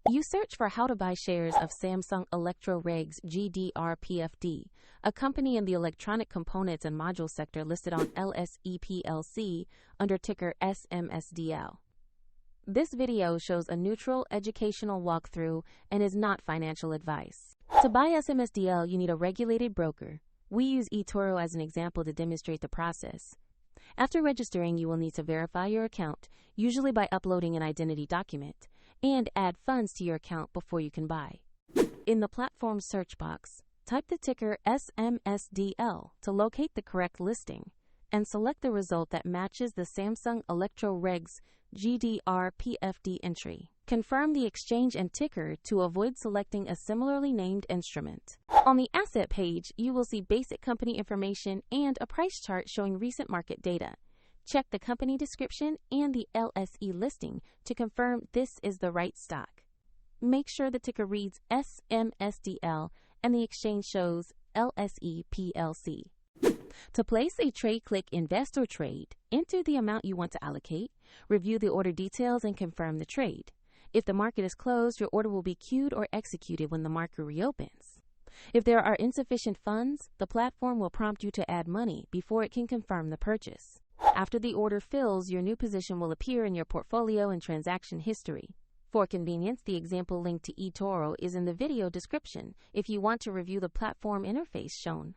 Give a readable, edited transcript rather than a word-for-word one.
You search for how to buy shares of Samsung Electro-Regs Gdr Pfd, a company in the electronic components and module sector listed on LSE PLC under ticker SMSD.L. This video shows a neutral educational walkthrough and is not financial advice. To buy SMSD.L, you need a regulated broker. We use eToro as an example to demonstrate the process. After registering, you will need to verify your account, usually by uploading an identity document, and add funds to your account before you can buy. In the platform search box, type the ticker SMSD.L to locate the correct listing, and select the result that matches the Samsung Electro-Regs Gdr Pfd entry. Confirm the exchange and ticker to avoid selecting a similarly named instrument. On the asset page, you will see basic company information and a price chart showing recent market data. Check the company description and the LSE listing to confirm this is the right stock. Make sure the ticker reads SMSD.L and the exchange shows LSE PLC. To place a trade, click Invest or Trade, enter the amount you want to allocate, review the order details, and confirm the trade. If the market is closed, your order will be queued or executed when the market reopens. If there are insufficient funds, the platform will prompt you to add money before it can confirm the purchase. After the order fills, your new position will appear in your portfolio and transaction history. For convenience, the example link to eToro is in the video description if you want to review the platform interface shown.